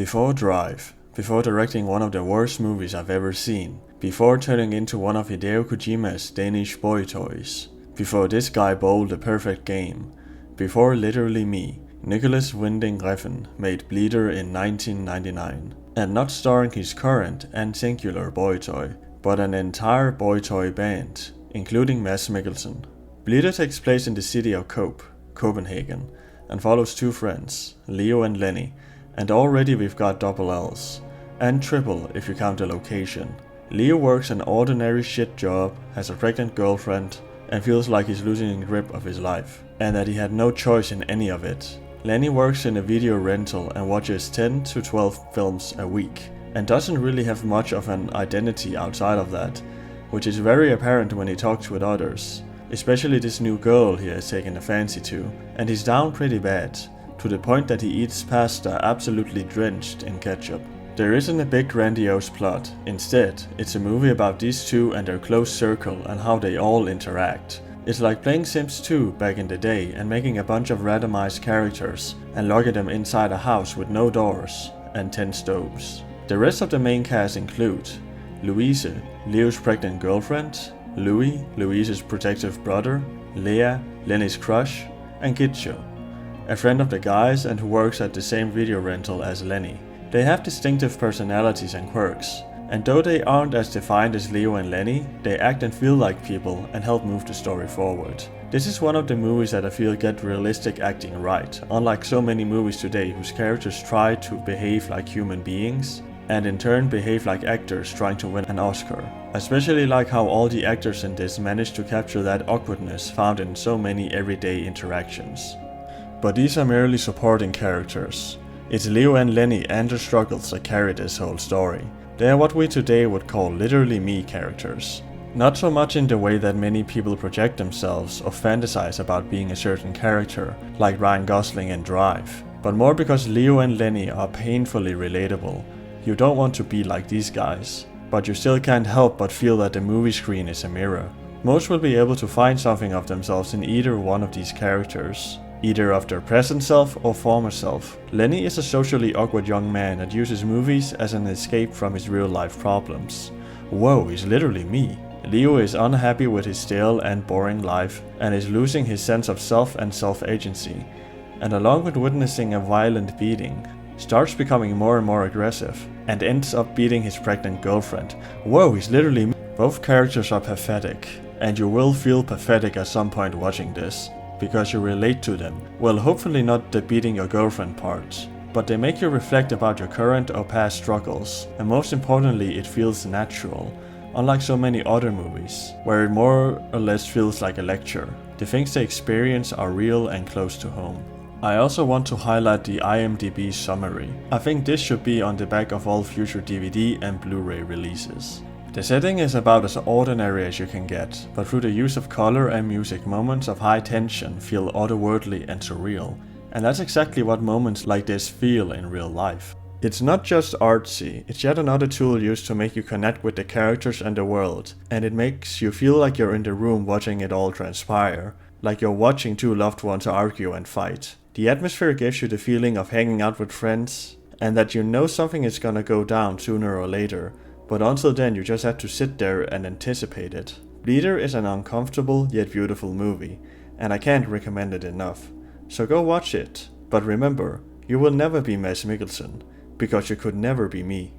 Before Drive, before directing one of the worst movies I've ever seen, before turning into one of Hideo Kojima's Danish boy toys, before this guy bowled a perfect game, before Literally Me, Nicholas Winding Refn made Bleeder in 1999, and not starring his current and singular boy toy, but an entire boy toy band, including Mads Mikkelsen. Bleeder takes place in the city of Copenhagen, and follows two friends, Leo and Lenny, and already we've got double L's, and triple if you count the location. Leo works an ordinary shit job, has a pregnant girlfriend, and feels like he's losing the grip of his life, and that he had no choice in any of it. Lenny works in a video rental and watches 10 to 12 films a week, and doesn't really have much of an identity outside of that, which is very apparent when he talks with others, especially this new girl he has taken a fancy to, and he's down pretty bad, to the point that he eats pasta absolutely drenched in ketchup. There isn't a big grandiose plot, instead it's a movie about these two and their close circle and how they all interact. It's like playing Sims 2 back in the day and making a bunch of randomized characters and locking them inside a house with no doors and 10 stoves. The rest of the main cast include Louise, Leo's pregnant girlfriend, Louis, Louise's protective brother, Lea, Lenny's crush, and Gitcho, a friend of the guys and who works at the same video rental as Lenny. They have distinctive personalities and quirks, and though they aren't as defined as Leo and Lenny, they act and feel like people and help move the story forward. This is one of the movies that I feel get realistic acting right, unlike so many movies today whose characters try to behave like human beings, and in turn behave like actors trying to win an Oscar. I especially like how all the actors in this manage to capture that awkwardness found in so many everyday interactions. But these are merely supporting characters. It's Leo and Lenny and their struggles that carry this whole story. They are what we today would call literally me characters. Not so much in the way that many people project themselves or fantasize about being a certain character, like Ryan Gosling in Drive, but more because Leo and Lenny are painfully relatable. You don't want to be like these guys, but you still can't help but feel that the movie screen is a mirror. Most will be able to find something of themselves in either one of these characters, either of their present self or former self. Lenny is a socially awkward young man that uses movies as an escape from his real life problems. Whoa, he's literally me. Leo is unhappy with his stale and boring life and is losing his sense of self and self-agency, and along with witnessing a violent beating, starts becoming more and more aggressive, and ends up beating his pregnant girlfriend. Whoa, he's literally me. Both characters are pathetic, and you will feel pathetic at some point watching this, because you relate to them. Well, hopefully not the beating your girlfriend part, but they make you reflect about your current or past struggles, and most importantly it feels natural, unlike so many other movies, where it more or less feels like a lecture. The things they experience are real and close to home. I also want to highlight the IMDb summary. I think this should be on the back of all future DVD and Blu-ray releases. The setting is about as ordinary as you can get, but through the use of color and music, moments of high tension feel otherworldly and surreal. And that's exactly what moments like this feel in real life. It's not just artsy, it's yet another tool used to make you connect with the characters and the world, and it makes you feel like you're in the room watching it all transpire, like you're watching two loved ones argue and fight. The atmosphere gives you the feeling of hanging out with friends, and that you know something is gonna go down sooner or later, but until then you just have to sit there and anticipate it. Bleeder is an uncomfortable yet beautiful movie, and I can't recommend it enough. So go watch it, but remember, you will never be Mads Mikkelsen, because you could never be me.